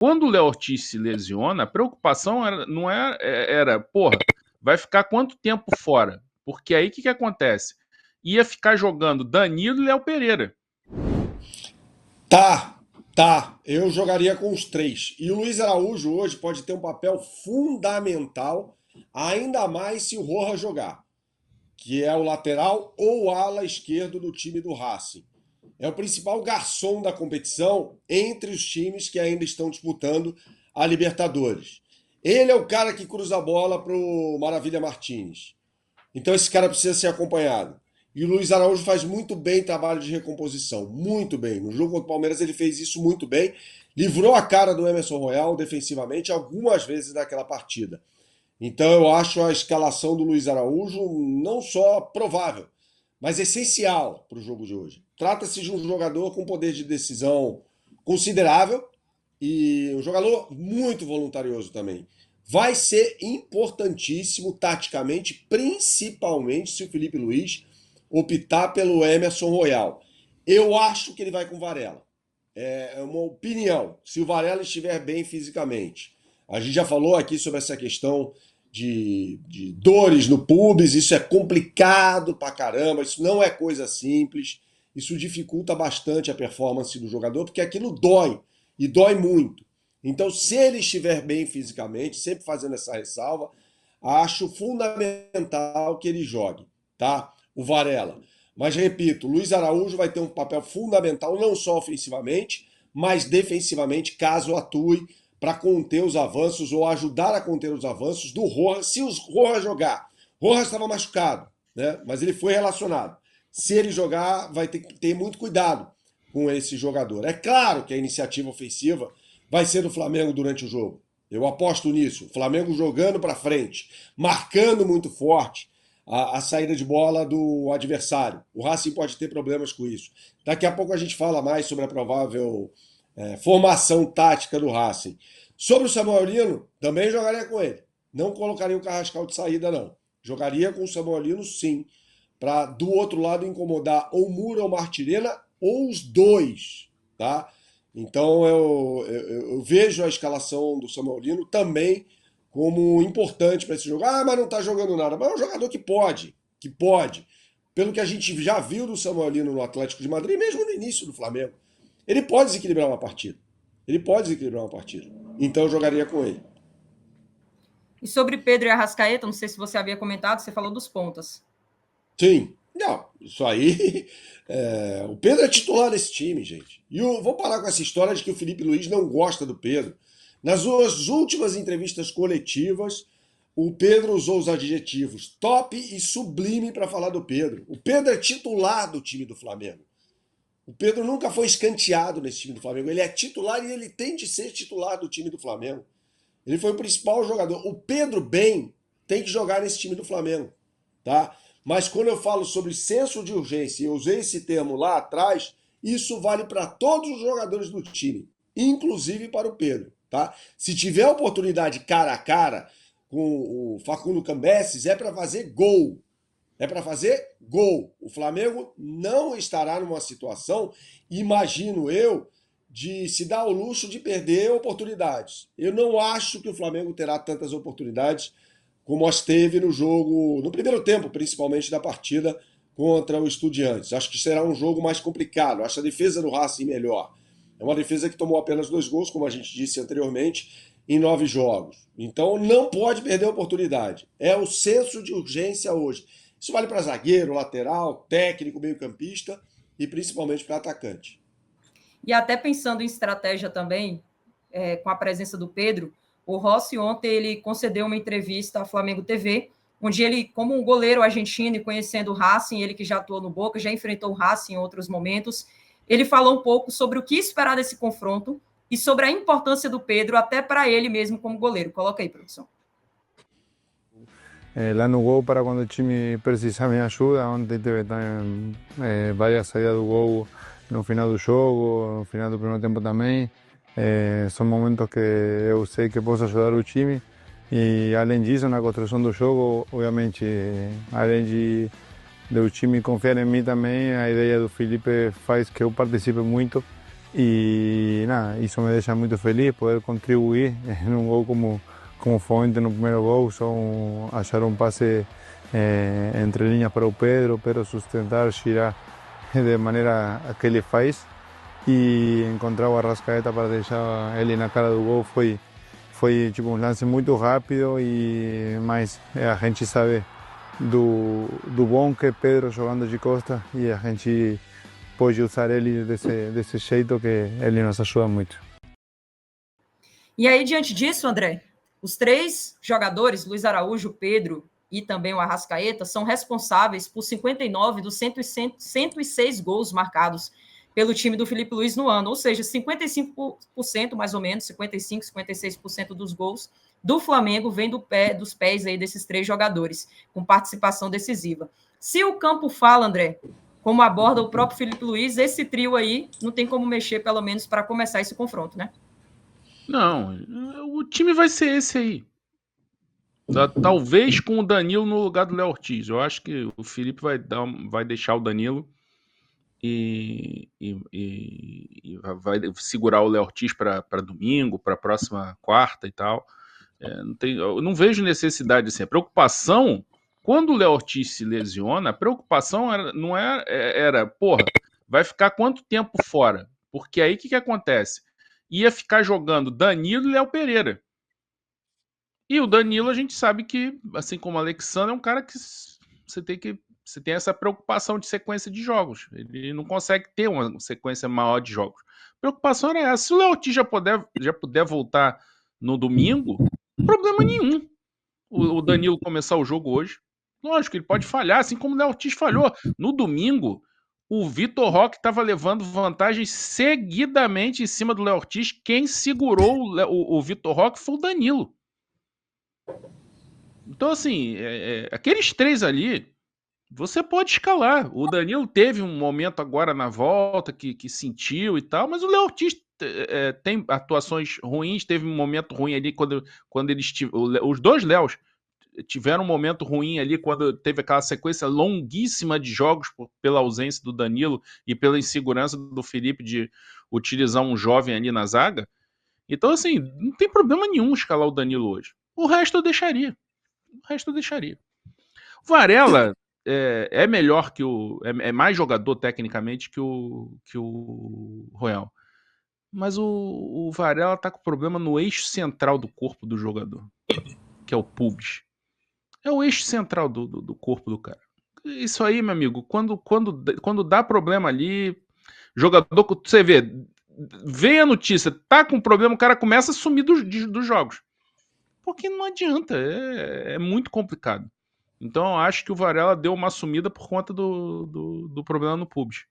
Quando o Léo Ortiz se lesiona, a preocupação não era, porra, vai ficar quanto tempo fora? Porque aí o que acontece? Ia ficar jogando Danilo e Léo Pereira. Tá. Eu jogaria com os três. E o Luiz Araújo hoje pode ter um papel fundamental, ainda mais se o Roja jogar, que é o lateral ou ala esquerdo do time do Racing. É o principal garçom da competição entre os times que ainda estão disputando a Libertadores. Ele é o cara que cruza a bola pro Maravilha Martins. Então esse cara precisa ser acompanhado. E o Luiz Araújo faz muito bem trabalho de recomposição, muito bem. No jogo contra o Palmeiras ele fez isso muito bem, livrou a cara do Emerson Royal defensivamente algumas vezes naquela partida. Então eu acho a escalação do Luiz Araújo não só provável, mas essencial para o jogo de hoje. Trata-se de um jogador com poder de decisão considerável e um jogador muito voluntarioso também. Vai ser importantíssimo taticamente, principalmente se o Felipe Luiz optar pelo Emerson Royal. Eu acho que ele vai com Varela. É uma opinião. Se o Varela estiver bem fisicamente. A gente já falou aqui sobre essa questão de dores no pubis, isso é complicado pra caramba, isso não é coisa simples, isso dificulta bastante a performance do jogador, porque aquilo dói, e dói muito. Então, se ele estiver bem fisicamente, sempre fazendo essa ressalva, acho fundamental que ele jogue, tá? O Varela. Mas repito, o Luiz Araújo vai ter um papel fundamental, não só ofensivamente, mas defensivamente, caso atue para conter os avanços ou ajudar a conter os avanços do Rojas, se o Rojas jogar. Rojas estava machucado, né? Mas ele foi relacionado. Se ele jogar, vai ter que ter muito cuidado com esse jogador. É claro que a iniciativa ofensiva vai ser do Flamengo durante o jogo. Eu aposto nisso. O Flamengo jogando para frente, marcando muito forte a saída de bola do adversário. O Racing pode ter problemas com isso. Daqui a pouco a gente fala mais sobre a provável formação tática do Racing. Sobre o Samuel Lino, também jogaria com ele. Não colocaria o Carrascal de saída, não. Jogaria com o Samuel Lino, sim, para do outro lado incomodar ou Moura ou Martirena ou os dois, tá? Então eu vejo a escalação do Samuel Lino também como importante para esse jogo. Ah, mas não está jogando nada. Mas é um jogador que pode, que pode. Pelo que a gente já viu do Samuel Lino no Atlético de Madrid, mesmo no início do Flamengo. Ele pode desequilibrar uma partida. Ele pode desequilibrar uma partida. Então eu jogaria com ele. E sobre Pedro e Arrascaeta, não sei se você havia comentado, você falou dos pontas. Sim. Não, isso aí. O Pedro é titular desse time, gente. E vou parar com essa história de que o Felipe Luiz não gosta do Pedro. Nas suas últimas entrevistas coletivas, o Pedro usou os adjetivos top e sublime para falar do Pedro. O Pedro é titular do time do Flamengo. O Pedro nunca foi escanteado nesse time do Flamengo. Ele é titular e ele tem de ser titular do time do Flamengo. Ele foi o principal jogador. O Pedro bem tem que jogar nesse time do Flamengo, tá? Mas quando eu falo sobre senso de urgência, e eu usei esse termo lá atrás, isso vale para todos os jogadores do time, inclusive para o Pedro, tá? Se tiver oportunidade cara a cara com o Facundo Cambeses, é para fazer gol. É para fazer gol. O Flamengo não estará numa situação, imagino eu, de se dar ao luxo de perder oportunidades. Eu não acho que o Flamengo terá tantas oportunidades como as teve no jogo, no primeiro tempo, principalmente da partida contra o Estudiantes. Acho que será um jogo mais complicado. Acho a defesa do Racing melhor. É uma defesa que tomou apenas 2 gols, como a gente disse anteriormente, em 9 jogos. Então não pode perder a oportunidade. É o senso de urgência hoje. Isso vale para zagueiro, lateral, técnico, meio-campista e principalmente para atacante. E até pensando em estratégia também, com a presença do Pedro, o Rossi ontem ele concedeu uma entrevista à Flamengo TV, onde ele, como um goleiro argentino e conhecendo o Racing, ele que já atuou no Boca, já enfrentou o Racing em outros momentos, ele falou um pouco sobre o que esperar desse confronto e sobre a importância do Pedro até para ele mesmo como goleiro. Coloca aí, produção. Lá no gol para quando o time precisar minha ajuda. Ontem teve várias saídas do gol no final do jogo, no final do primeiro tempo também. São momentos que eu sei que posso ajudar o time. E além disso, na construção do jogo, obviamente, além do time confiar em mim também, a ideia do Felipe faz que eu participe muito y nada, eso me deja muy feliz poder contribuir en un gol como fue ontem no primeiro gol, só achar um passe entre linhas para o Pedro sustentar, girar de maneira que ele faz e encontrar o Arrascaeta para deixar ele na cara do gol foi tipo um lance muito rápido mas a gente sabe do bom que é Pedro jogando de costa e a gente pode usar ele desse jeito que ele nos ajuda muito. E aí, diante disso, André, os 3 jogadores, Luiz Araújo, Pedro e também o Arrascaeta, são responsáveis por 59 dos 106 gols marcados pelo time do Filipe Luís no ano, ou seja, 55% mais ou menos, 55%, 56% dos gols do Flamengo vem dos pés aí desses 3 jogadores, com participação decisiva. Se o campo fala, André, como aborda o próprio Filipe Luís, esse trio aí não tem como mexer, pelo menos para começar esse confronto, né? Não, o time vai ser esse aí. Talvez com o Danilo no lugar do Léo Ortiz. Eu acho que o Felipe vai deixar o Danilo e vai segurar o Léo Ortiz para domingo, para a próxima quarta e tal. Eu não vejo necessidade assim. A preocupação, quando o Léo Ortiz se lesiona, a preocupação não era, porra, vai ficar quanto tempo fora? Porque aí o que acontece? Ia ficar jogando Danilo e Léo Pereira. E o Danilo, a gente sabe que, assim como o Alexandre, é um cara que você tem essa preocupação de sequência de jogos. Ele não consegue ter uma sequência maior de jogos. A preocupação era essa. Se o Léo Ortiz já puder voltar no domingo, problema nenhum. O Danilo começar o jogo hoje. Lógico, ele pode falhar, assim como o Léo Ortiz falhou. No domingo, o Vitor Roque estava levando vantagem seguidamente em cima do Léo Ortiz. Quem segurou o Vitor Roque foi o Danilo. Então, assim, aqueles 3 ali, você pode escalar. O Danilo teve um momento agora na volta que sentiu e tal, mas o Léo Ortiz tem atuações ruins, teve um momento ruim ali quando eles os 2 Léos tiveram um momento ruim ali quando teve aquela sequência longuíssima de jogos pela ausência do Danilo e pela insegurança do Felipe de utilizar um jovem ali na zaga. Então, assim, não tem problema nenhum escalar o Danilo hoje. O resto eu deixaria. O Varela é melhor que é mais jogador tecnicamente que o Royal. Mas o Varela tá com problema no eixo central do corpo do jogador, que é o pubis. É o eixo central do corpo do cara. Isso aí, meu amigo, quando dá problema ali, jogador, você vê a notícia, tá com problema, o cara começa a sumir dos jogos. Porque não adianta, é muito complicado. Então eu acho que o Varela deu uma sumida por conta do problema no pubis.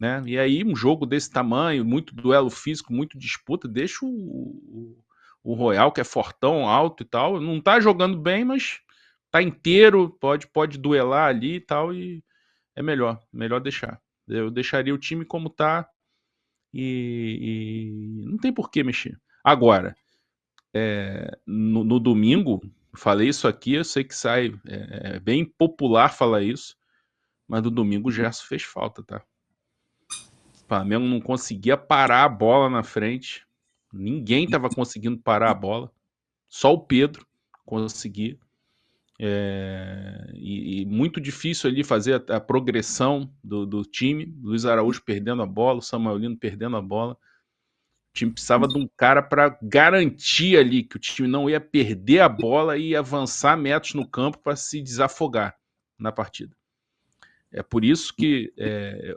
Né? E aí um jogo desse tamanho, muito duelo físico, muito disputa, deixa o Royal, que é fortão, alto e tal, não tá jogando bem, mas tá inteiro, pode duelar ali e tal, e é melhor deixar. Eu deixaria o time como tá e não tem por que mexer. Agora, no domingo, falei isso aqui, eu sei que sai, é bem popular falar isso, mas no domingo o Gerson fez falta, tá? O Flamengo não conseguia parar a bola na frente, ninguém tava conseguindo parar a bola, só o Pedro conseguia. E muito difícil ali fazer a progressão do time. Luiz Araújo perdendo a bola, o Samuelino perdendo a bola. O time precisava de um cara para garantir ali que o time não ia perder a bola e ia avançar metros no campo para se desafogar na partida. É por isso que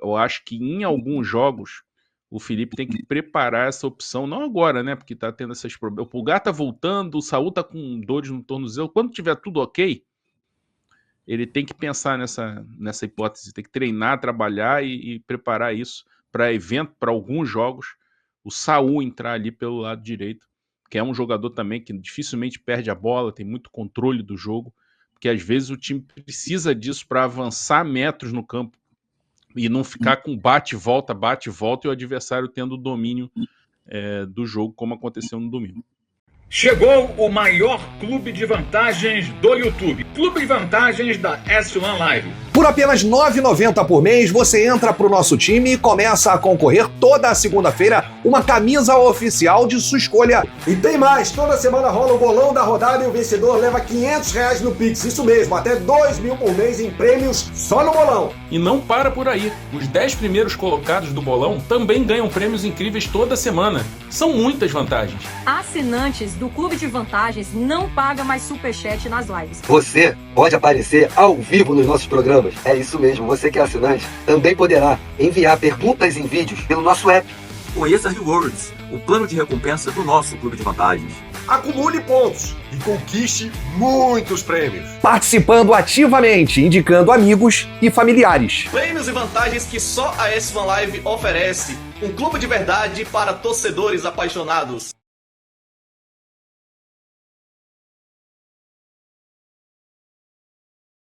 eu acho que em alguns jogos o Felipe tem que preparar essa opção, não agora, né? Porque tá tendo esses problemas. O Pulgar tá voltando, o Saúl tá com dores no tornozelo. Quando tiver tudo ok, ele tem que pensar nessa hipótese, tem que treinar, trabalhar e preparar isso para evento, para alguns jogos. O Saúl entrar ali pelo lado direito, que é um jogador também que dificilmente perde a bola, tem muito controle do jogo, porque às vezes o time precisa disso para avançar metros no campo e não ficar com bate e volta e o adversário tendo o domínio do jogo, como aconteceu no domingo. Chegou o maior clube de vantagens do YouTube. Clube de vantagens da S1 Live. Por apenas R$ 9,90 por mês, você entra pro nosso time e começa a concorrer toda a segunda-feira uma camisa oficial de sua escolha. E tem mais, toda semana rola o bolão da rodada e o vencedor leva R$500 no Pix, isso mesmo, até 2 mil por mês em prêmios só no bolão. E não para por aí, os 10 primeiros colocados do bolão também ganham prêmios incríveis toda semana. São muitas vantagens. Assinantes do Clube de Vantagens não pagam mais superchat nas lives. Você pode aparecer ao vivo nos nossos programas. É isso mesmo, você que é assinante também poderá enviar perguntas em vídeos pelo nosso app. Conheça Rewards, o plano de recompensa do nosso Clube de Vantagens. Acumule pontos e conquiste muitos prêmios. Participando ativamente, indicando amigos e familiares. Prêmios e vantagens que só a S1 Live oferece. Um clube de verdade para torcedores apaixonados.